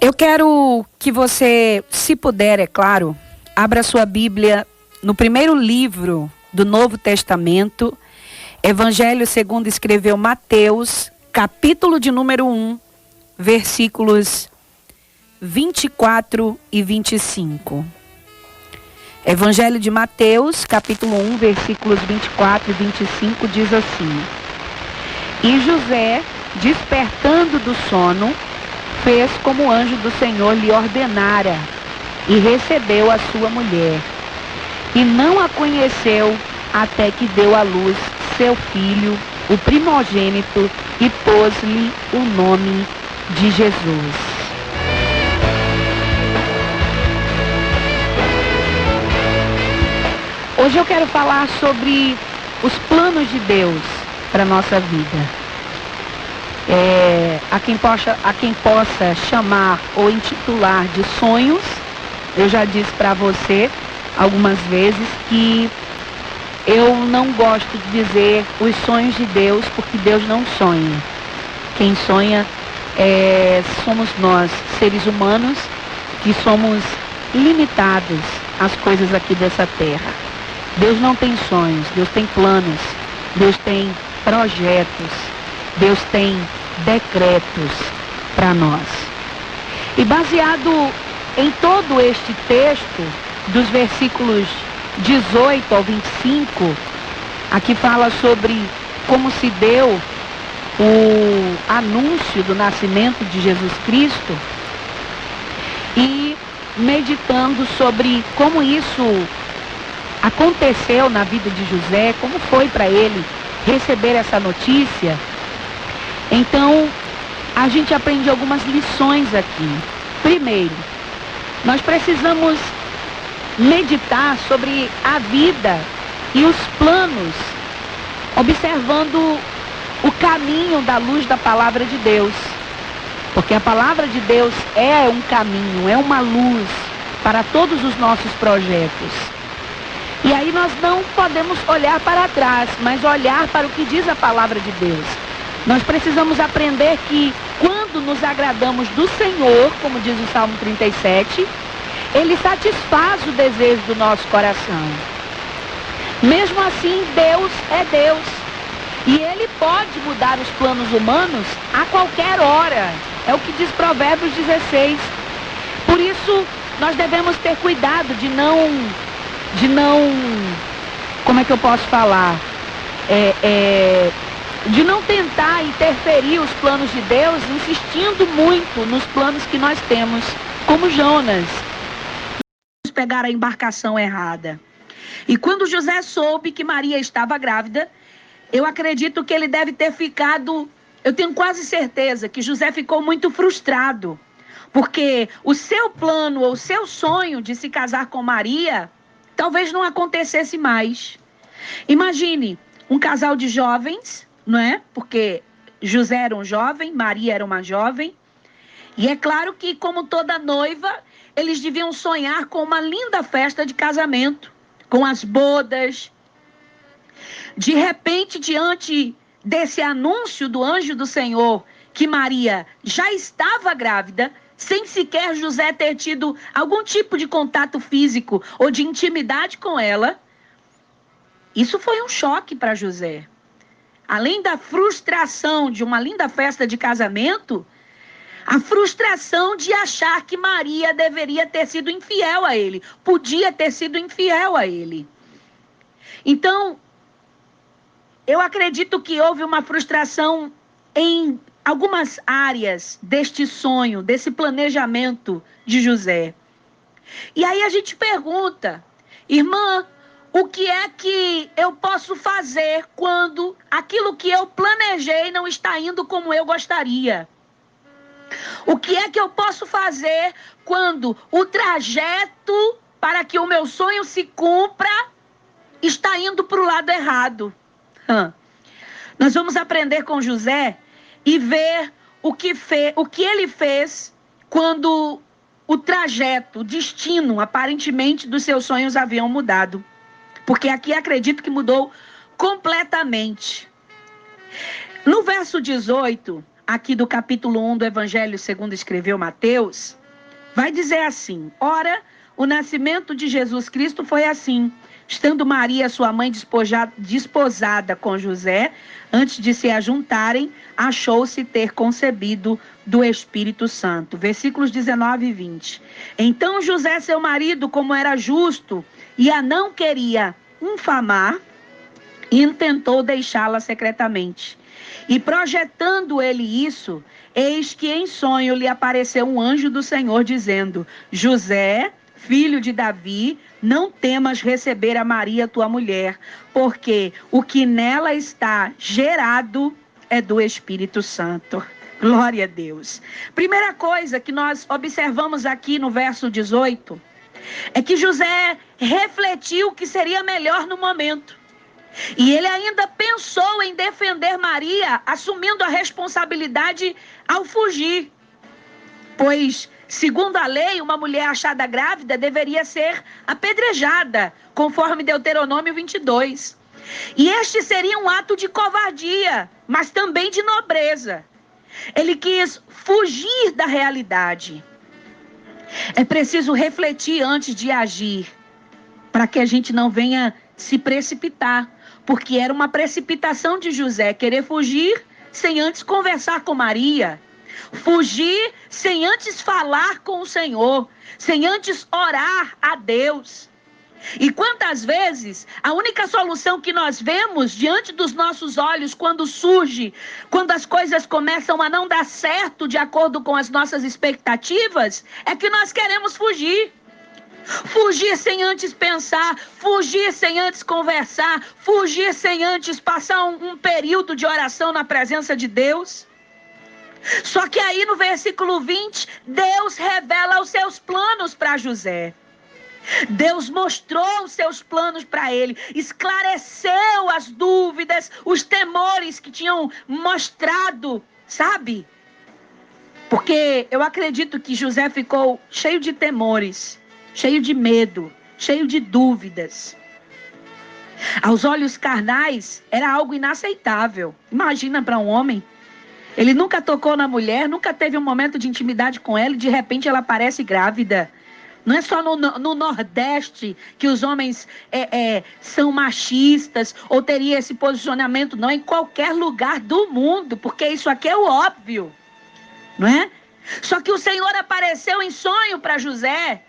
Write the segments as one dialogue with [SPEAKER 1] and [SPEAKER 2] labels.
[SPEAKER 1] Eu quero que você, se puder, é claro, abra sua Bíblia no primeiro livro do Novo Testamento, Evangelho segundo escreveu Mateus, capítulo de número 1, versículos 24 e 25. Evangelho de Mateus, capítulo 1, versículos 24 e 25, diz assim: E José, despertando do sono, fez como o anjo do Senhor lhe ordenara, e recebeu a sua mulher. E não a conheceu até que deu à luz seu filho, o primogênito, e pôs-lhe o nome de Jesus. Hoje eu quero falar sobre os planos de Deus para a nossa vida. A quem possa chamar ou intitular de sonhos, eu já disse para você algumas vezes que eu não gosto de dizer os sonhos de Deus, porque Deus não sonha. Quem sonha somos nós, seres humanos, que somos limitados às coisas aqui dessa terra. Deus não tem sonhos, Deus tem planos, Deus tem projetos, Deus tem decretos para nós. E baseado em todo este texto, dos versículos 18 ao 25, aqui fala sobre como se deu o anúncio do nascimento de Jesus Cristo, e meditando sobre como isso aconteceu na vida de José, como foi para ele receber essa notícia. Então, a gente aprende algumas lições aqui. Primeiro, nós precisamos meditar sobre a vida e os planos, observando o caminho da luz da palavra de Deus. Porque a palavra de Deus é um caminho, é uma luz para todos os nossos projetos. E aí nós não podemos olhar para trás, mas olhar para o que diz a palavra de Deus. Nós precisamos aprender que quando nos agradamos do Senhor, como diz o Salmo 37, Ele satisfaz o desejo do nosso coração. Mesmo assim, Deus é Deus. E Ele pode mudar os planos humanos a qualquer hora. É o que diz Provérbios 16. Por isso, nós devemos ter cuidado de não, como é que eu posso falar? De não tentar interferir os planos de Deus, insistindo muito nos planos que nós temos, como Jonas. Pegar a embarcação errada. E quando José soube que Maria estava grávida, eu acredito que ele deve ter ficado, eu tenho quase certeza que José ficou muito frustrado, porque o seu plano ou o seu sonho de se casar com Maria talvez não acontecesse mais. Imagine um casal de jovens, não é? Porque José era um jovem, Maria era uma jovem. E é claro que, como toda noiva, eles deviam sonhar com uma linda festa de casamento, com as bodas. De repente, diante desse anúncio do anjo do Senhor, que Maria já estava grávida, sem sequer José ter tido algum tipo de contato físico ou de intimidade com ela, isso foi um choque para José. Além da frustração de uma linda festa de casamento, a frustração de achar que Maria deveria ter sido infiel a ele, podia ter sido infiel a ele. Então, eu acredito que houve uma frustração em algumas áreas deste sonho, desse planejamento de José. E aí a gente pergunta, irmã, o que é que eu posso fazer quando aquilo que eu planejei não está indo como eu gostaria? O que é que eu posso fazer quando o trajeto para que o meu sonho se cumpra está indo para o lado errado? Nós vamos aprender com José e ver o que ele fez quando o trajeto, o destino, aparentemente, dos seus sonhos haviam mudado. Porque aqui acredito que mudou completamente. No verso 18, aqui do capítulo 1 do Evangelho segundo escreveu Mateus, vai dizer assim: ora, o nascimento de Jesus Cristo foi assim. Estando Maria, sua mãe, desposada com José, antes de se ajuntarem, achou-se ter concebido do Espírito Santo. Versículos 19 e 20. Então José, seu marido, como era justo e a não queria infamar, intentou deixá-la secretamente. E projetando ele isso, eis que em sonho lhe apareceu um anjo do Senhor, dizendo: José, filho de Davi, não temas receber a Maria, tua mulher, porque o que nela está gerado é do Espírito Santo. Glória a Deus. Primeira coisa que nós observamos aqui no verso 18, é que José refletiu o que seria melhor no momento. E ele ainda pensou em defender Maria, assumindo a responsabilidade ao fugir. Pois, segundo a lei, uma mulher achada grávida deveria ser apedrejada, conforme Deuteronômio 22. E este seria um ato de covardia, mas também de nobreza. Ele quis fugir da realidade. É preciso refletir antes de agir, para que a gente não venha se precipitar. Porque era uma precipitação de José querer fugir sem antes conversar com Maria. Fugir sem antes falar com o Senhor, sem antes orar a Deus. E quantas vezes a única solução que nós vemos diante dos nossos olhos quando surge, quando as coisas começam a não dar certo de acordo com as nossas expectativas, é que nós queremos fugir. Fugir sem antes pensar, fugir sem antes conversar, fugir sem antes passar um período de oração na presença de Deus. Só que aí no versículo 20, Deus revela os seus planos para José. Deus mostrou os seus planos para ele, esclareceu as dúvidas, os temores que tinham mostrado, sabe? Porque eu acredito que José ficou cheio de temores, cheio de medo, cheio de dúvidas. Aos olhos carnais, era algo inaceitável. Imagina para um homem. Ele nunca tocou na mulher, nunca teve um momento de intimidade com ela e de repente ela aparece grávida. Não é só no Nordeste que os homens são machistas ou teria esse posicionamento, não. Em qualquer lugar do mundo, porque isso aqui é o óbvio, não é? Só que o Senhor apareceu em sonho para José,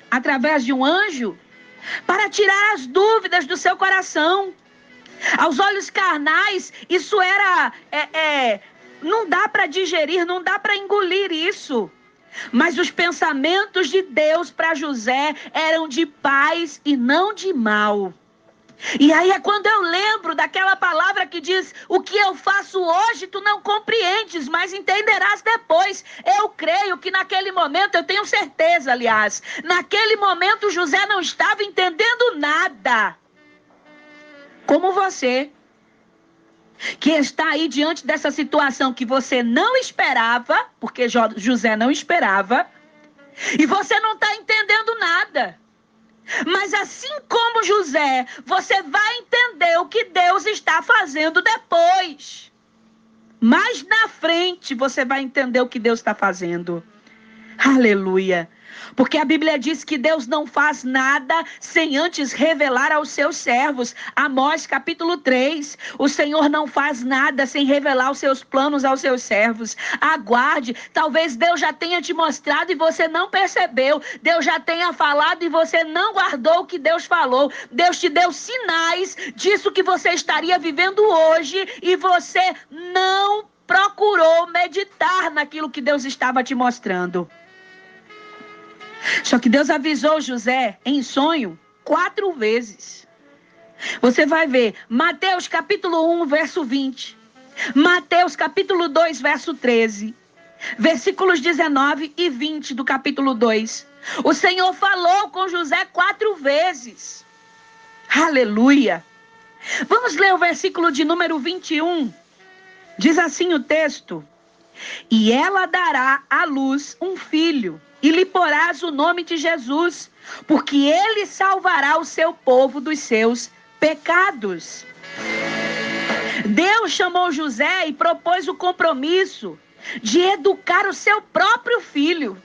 [SPEAKER 1] através de um anjo, para tirar as dúvidas do seu coração. Aos olhos carnais, isso era... não dá para digerir, não dá para engolir isso. Mas os pensamentos de Deus para José eram de paz e não de mal. E aí é quando eu lembro daquela palavra que diz: o que eu faço hoje tu não compreendes, mas entenderás depois. Eu creio que naquele momento, eu tenho certeza, aliás, naquele momento José não estava entendendo nada. Como você, que está aí diante dessa situação que você não esperava, porque José não esperava, e você não está entendendo nada. Mas assim como José, você vai entender o que Deus está fazendo depois. Mais na frente você vai entender o que Deus está fazendo. Aleluia. Porque a Bíblia diz que Deus não faz nada sem antes revelar aos seus servos. Amós capítulo 3. O Senhor não faz nada sem revelar os seus planos aos seus servos. Aguarde. Talvez Deus já tenha te mostrado e você não percebeu. Deus já tenha falado e você não guardou o que Deus falou. Deus te deu sinais disso que você estaria vivendo hoje e você não procurou meditar naquilo que Deus estava te mostrando. Só que Deus avisou José em sonho 4 vezes. Você vai ver Mateus capítulo 1, verso 20. Mateus capítulo 2, verso 13. Versículos 19 e 20 do capítulo 2. O Senhor falou com José 4 vezes. Aleluia. Vamos ler o versículo de número 21. Diz assim o texto: e ela dará à luz um filho, e lhe porás o nome de Jesus, porque ele salvará o seu povo dos seus pecados. Deus chamou José e propôs o compromisso de educar o seu próprio filho,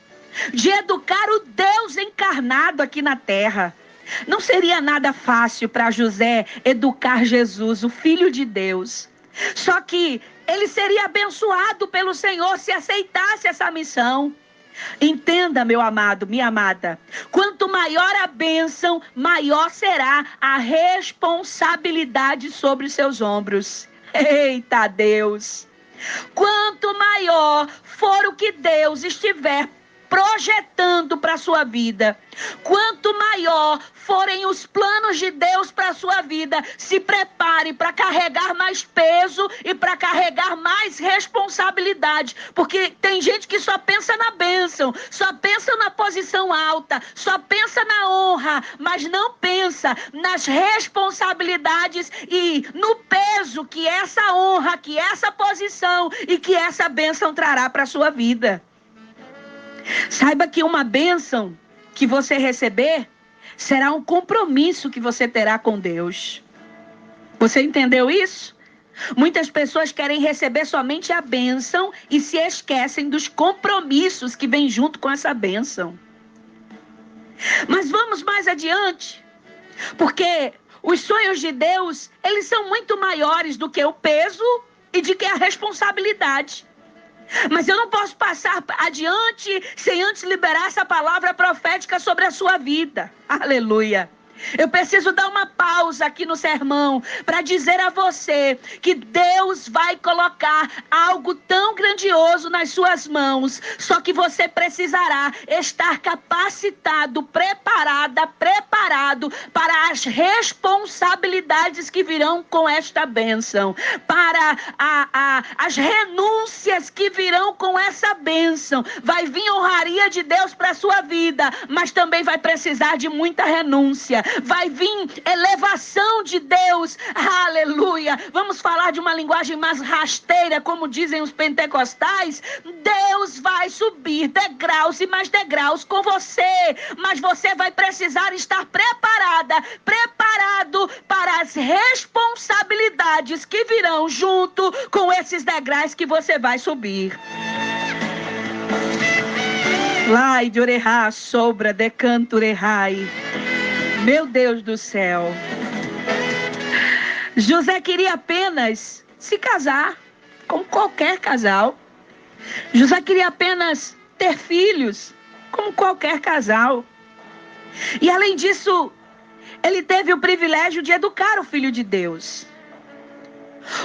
[SPEAKER 1] de educar o Deus encarnado aqui na terra. Não seria nada fácil para José educar Jesus, o Filho de Deus. Só que ele seria abençoado pelo Senhor se aceitasse essa missão. Entenda, meu amado, minha amada, quanto maior a bênção, maior será a responsabilidade sobre os seus ombros. Eita Deus! Quanto maior for o que Deus estiver projetando para a sua vida, quanto maior forem os planos de Deus para a sua vida, se prepare para carregar mais peso e para carregar mais responsabilidade, porque tem gente que só pensa na bênção, só pensa na posição alta, só pensa na honra, mas não pensa nas responsabilidades e no peso que essa honra, que essa posição e que essa bênção trará para a sua vida. Saiba que uma bênção que você receber será um compromisso que você terá com Deus. Você entendeu isso? Muitas pessoas querem receber somente a bênção e se esquecem dos compromissos que vêm junto com essa bênção. Mas vamos mais adiante, porque os sonhos de Deus, eles são muito maiores do que o peso e de que a responsabilidade. Mas eu não posso passar adiante sem antes liberar essa palavra profética sobre a sua vida. Aleluia. Eu preciso dar uma pausa aqui no sermão para dizer a você que Deus vai colocar algo tão grandioso nas suas mãos. Só que você precisará estar capacitado, preparado para as responsabilidades que virão com esta bênção. Para as renúncias que virão com essa bênção. Vai vir honraria de Deus para a sua vida, mas também vai precisar de muita renúncia. Vai vir elevação de Deus, aleluia. Vamos falar de uma linguagem mais rasteira, como dizem os pentecostais. Deus vai subir degraus e mais degraus com você, mas você vai precisar estar preparado para as responsabilidades que virão junto com esses degraus que você vai subir. Lai de orerá, sobra de canto orerrai. Meu Deus do céu. José queria apenas se casar, como qualquer casal. José queria apenas ter filhos, como qualquer casal. E além disso, ele teve o privilégio de educar o Filho de Deus.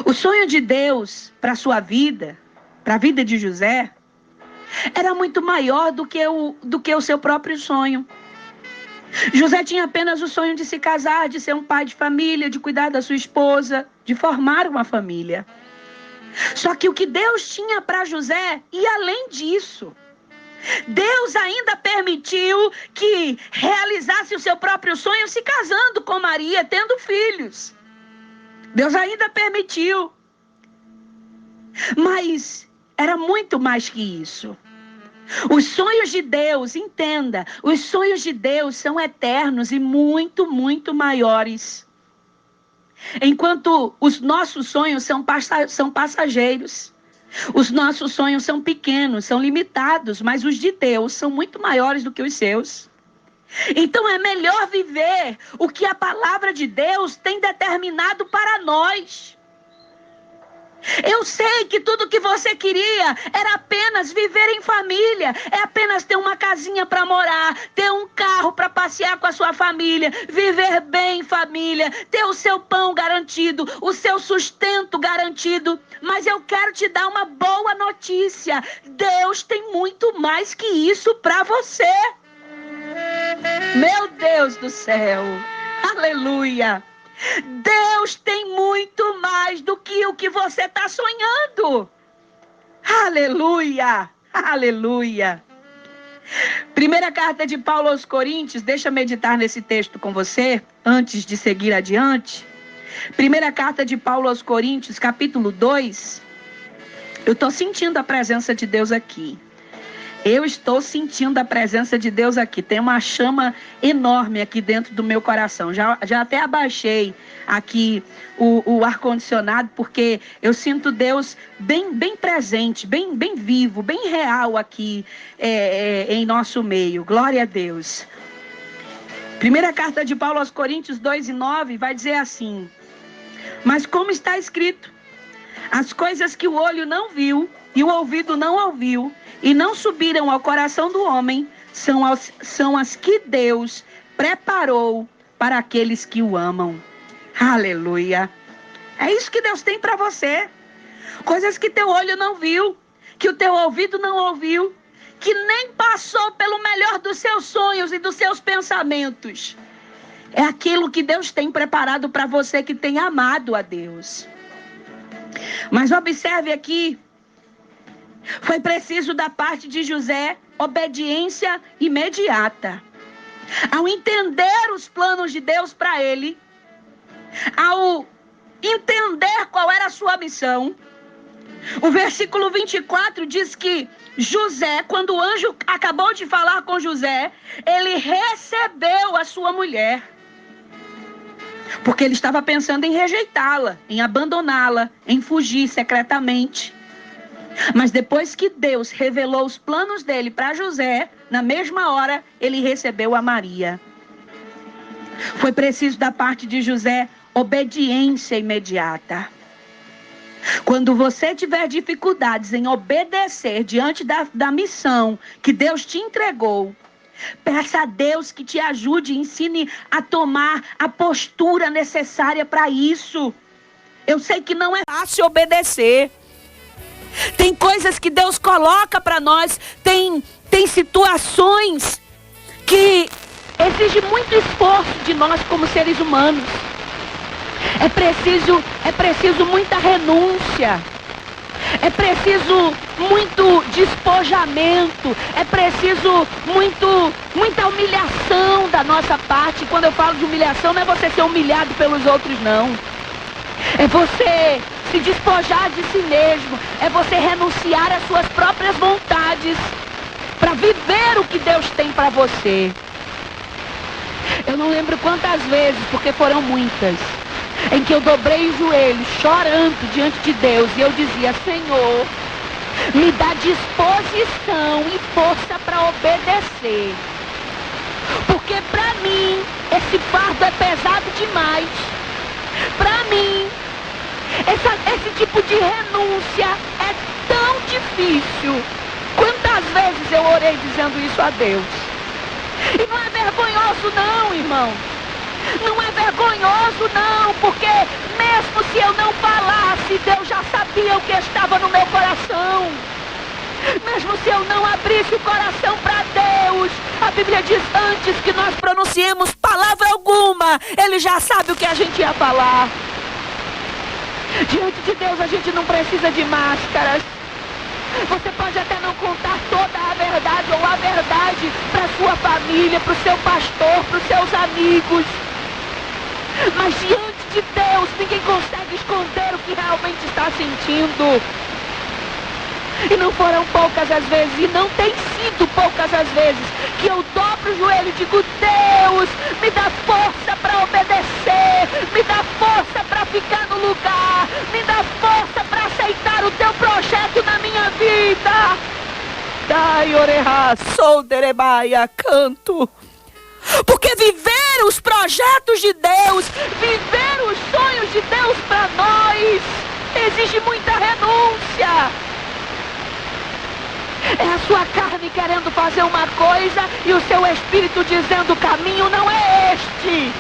[SPEAKER 1] O sonho de Deus para a sua vida, para a vida de José, era muito maior do que o seu próprio sonho. José tinha apenas o sonho de se casar, de ser um pai de família, de cuidar da sua esposa, de formar uma família. Só que o que Deus tinha para José, e além disso, Deus ainda permitiu que realizasse o seu próprio sonho se casando com Maria, tendo filhos. Deus ainda permitiu. Mas era muito mais que isso. Os sonhos de Deus, entenda, os sonhos de Deus são eternos e muito, muito maiores. Enquanto os nossos sonhos são passageiros. Os nossos sonhos são pequenos, são limitados, mas os de Deus são muito maiores do que os seus. Então é melhor viver o que a palavra de Deus tem determinado para nós. Eu sei que tudo que você queria era apenas viver em família, é apenas ter uma casinha para morar, ter um carro para passear com a sua família, viver bem em família, ter o seu pão garantido, o seu sustento garantido. Mas eu quero te dar uma boa notícia: Deus tem muito mais que isso para você. Meu Deus do céu, aleluia. Deus tem muito mais do que o que você está sonhando. Aleluia, aleluia. Primeira carta de Paulo aos Coríntios, deixa eu meditar nesse texto com você, antes de seguir adiante. Primeira carta de Paulo aos Coríntios, capítulo 2. Eu estou sentindo a presença de Deus aqui. Eu estou sentindo a presença de Deus aqui. Tem uma chama enorme aqui dentro do meu coração. Já até abaixei aqui o ar-condicionado, porque eu sinto Deus bem presente, bem vivo, bem real aqui em nosso meio. Glória a Deus. Primeira carta de Paulo aos Coríntios 2:9 vai dizer assim: mas como está escrito, as coisas que o olho não viu e o ouvido não ouviu e não subiram ao coração do homem, são as que Deus preparou para aqueles que o amam. Aleluia. É isso que Deus tem para você. Coisas que teu olho não viu, que o teu ouvido não ouviu, que nem passou pelo melhor dos seus sonhos e dos seus pensamentos. É aquilo que Deus tem preparado para você que tem amado a Deus. Mas observe aqui, foi preciso da parte de José obediência imediata. Ao entender os planos de Deus para ele, ao entender qual era a sua missão, o versículo 24 diz que José, quando o anjo acabou de falar com José, ele recebeu a sua mulher. Porque ele estava pensando em rejeitá-la, em abandoná-la, em fugir secretamente. Mas depois que Deus revelou os planos dele para José, na mesma hora ele recebeu a Maria. Foi preciso da parte de José obediência imediata. Quando você tiver dificuldades em obedecer diante da missão que Deus te entregou, peça a Deus que te ajude, ensine a tomar a postura necessária para isso. Eu sei que não é fácil obedecer. Tem coisas que Deus coloca para nós, tem situações que exigem muito esforço de nós como seres humanos. É preciso muita renúncia. É preciso muito despojamento. É preciso muita humilhação da nossa parte. Quando eu falo de humilhação, não é você ser humilhado pelos outros, não. É você se despojar de si mesmo. É você renunciar às suas próprias vontades para viver o que Deus tem para você. Eu não lembro quantas vezes, porque foram muitas, em que eu dobrei os joelhos, chorando diante de Deus, e eu dizia: Senhor, me dá disposição e força para obedecer. Porque para mim, esse fardo é pesado demais. Para mim, esse tipo de renúncia é tão difícil. Quantas vezes eu orei dizendo isso a Deus? E não é vergonhoso não, irmão. Não é vergonhoso não, porque mesmo se eu não falasse, Deus já sabia o que estava no meu coração. Mesmo se eu não abrisse o coração para Deus, a Bíblia diz: antes que nós pronunciemos palavra alguma, Ele já sabe o que a gente ia falar. Diante de Deus a gente não precisa de máscaras. Você pode até não contar toda a verdade ou a verdade para sua família, para o seu pastor, para os seus amigos. Mas diante de Deus, ninguém consegue esconder o que realmente está sentindo. E não foram poucas as vezes, e não tem sido poucas as vezes, que eu dobro o joelho e digo: Deus, me dá força para obedecer, me dá força para ficar no lugar, me dá força para aceitar o teu projeto na minha vida. Dai oreha, sou derebaia, canto. Porque viver os projetos de Deus, viver os sonhos de Deus para nós, exige muita renúncia. É a sua carne querendo fazer uma coisa e o seu espírito dizendo: o caminho não é este.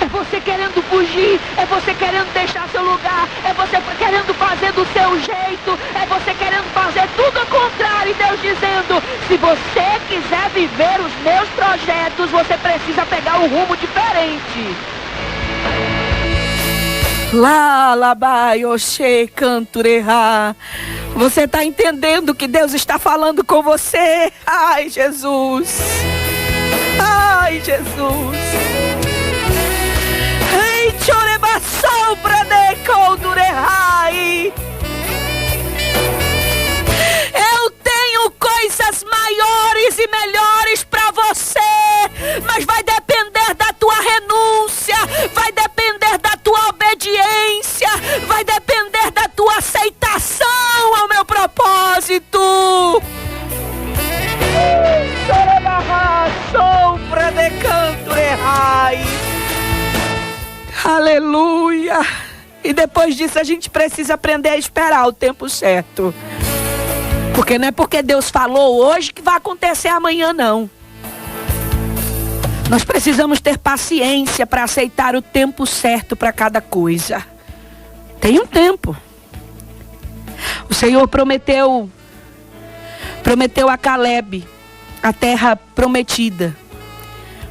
[SPEAKER 1] É você querendo fugir, é você querendo deixar seu lugar, é você querendo fazer do seu jeito, é você querendo fazer tudo ao contrário. E Deus dizendo: se você quiser viver os meus projetos, você precisa pegar um rumo diferente. Lá, labai, oxê, cantureha. Você está entendendo que Deus está falando com você? Ai, Jesus. Ai, Jesus. Ei, chorebação pra decodurehai. exército. Aleluia. E depois disso a gente precisa aprender a esperar o tempo certo. Porque não é porque Deus falou hoje que vai acontecer amanhã, não. Nós precisamos ter paciência para aceitar o tempo certo para cada coisa. Tem um tempo. O Senhor prometeu a Caleb a terra prometida.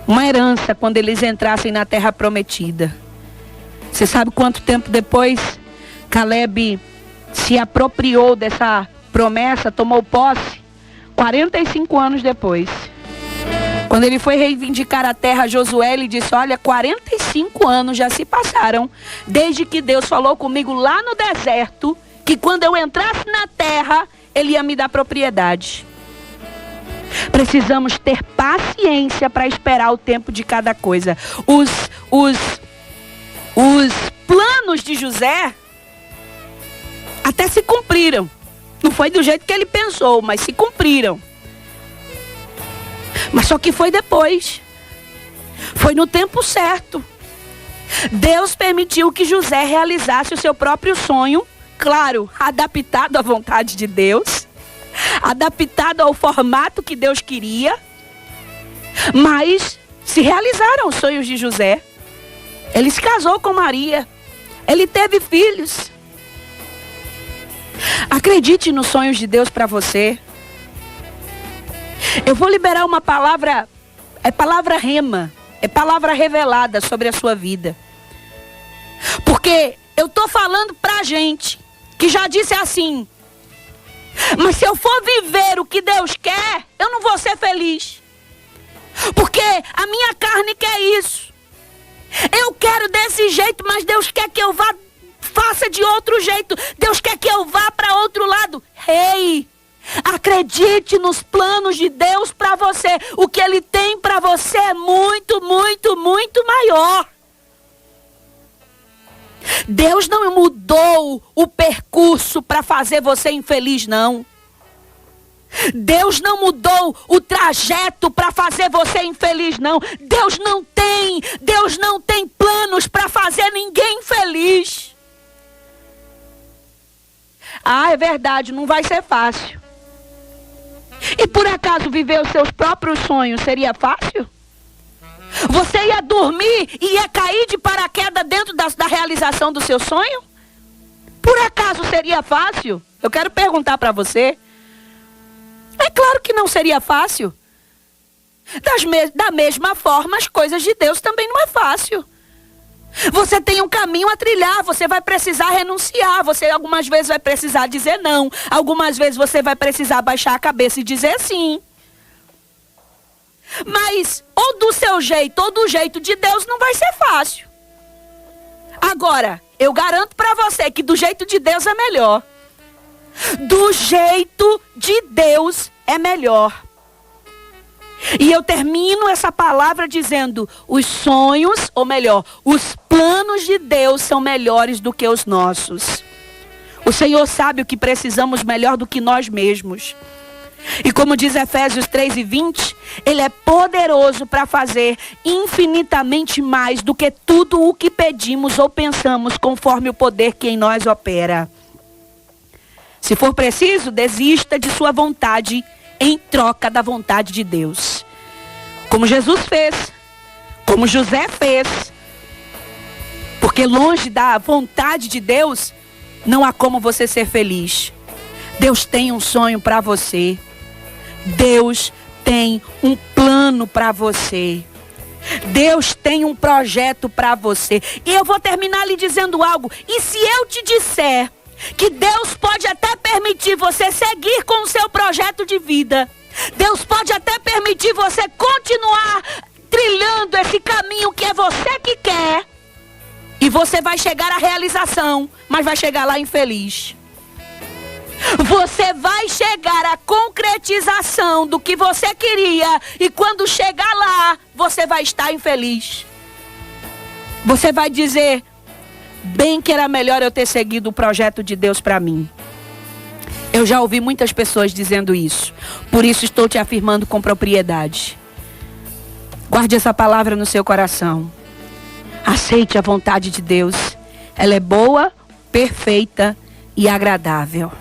[SPEAKER 1] Uma herança quando eles entrassem na terra prometida. Você sabe quanto tempo depois Caleb se apropriou dessa promessa, tomou posse? 45 anos depois. Quando ele foi reivindicar a terra a Josué, ele disse: olha, 45 anos já se passaram desde que Deus falou comigo lá no deserto que quando eu entrasse na terra, Ele ia me dar propriedade. Precisamos ter paciência para esperar o tempo de cada coisa. Os planos de José até se cumpriram. Não foi do jeito que ele pensou, mas se cumpriram. Mas só que foi depois. Foi no tempo certo. Deus permitiu que José realizasse o seu próprio sonho. Claro, adaptado à vontade de Deus. Adaptado ao formato que Deus queria. Mas se realizaram os sonhos de José. Ele se casou com Maria. Ele teve filhos. Acredite nos sonhos de Deus para você. Eu vou liberar uma palavra, é palavra rema, é palavra revelada sobre a sua vida. Porque eu estou falando pra gente que já disse assim: mas se eu for viver o que Deus quer, eu não vou ser feliz. Porque a minha carne quer isso. Eu quero desse jeito, mas Deus quer que eu faça de outro jeito. Deus quer que eu vá para outro lado. Ei, acredite nos planos de Deus para você. O que Ele tem para você é muito, muito, muito maior. Deus não mudou o percurso para fazer você infeliz, não. Deus não mudou o trajeto para fazer você infeliz, não. Deus não tem planos para fazer ninguém feliz. Ah, é verdade, não vai ser fácil. E por acaso viver os seus próprios sonhos seria fácil? Você ia dormir e ia cair de paraquedas dentro da realização do seu sonho? Por acaso seria fácil? Eu quero perguntar para você. É claro que não seria fácil. Da mesma forma, as coisas de Deus também não é fácil. Você tem um caminho a trilhar, você vai precisar renunciar, você algumas vezes vai precisar dizer não, algumas vezes você vai precisar baixar a cabeça e dizer sim. Mas ou do seu jeito ou do jeito de Deus não vai ser fácil. Agora, eu garanto para você que do jeito de Deus é melhor. Do jeito de Deus é melhor. E eu termino essa palavra dizendo: os sonhos, ou melhor, os planos de Deus são melhores do que os nossos. O Senhor sabe o que precisamos melhor do que nós mesmos. E como diz Efésios 3:20, Ele é poderoso para fazer infinitamente mais do que tudo o que pedimos ou pensamos, conforme o poder que em nós opera. Se for preciso, desista de sua vontade em troca da vontade de Deus. Como Jesus fez, como José fez. Porque longe da vontade de Deus, não há como você ser feliz. Deus tem um sonho para você. Deus tem um plano para você. Deus tem um projeto para você. E eu vou terminar lhe dizendo algo. E se eu te disser que Deus pode até permitir você seguir com o seu projeto de vida. Deus pode até permitir você continuar trilhando esse caminho que é você que quer. E você vai chegar à realização, mas vai chegar lá infeliz. Você vai chegar à concretização do que você queria. E quando chegar lá, você vai estar infeliz. Você vai dizer: bem que era melhor eu ter seguido o projeto de Deus para mim. Eu já ouvi muitas pessoas dizendo isso. Por isso estou te afirmando com propriedade. Guarde essa palavra no seu coração. Aceite a vontade de Deus. Ela é boa, perfeita e agradável.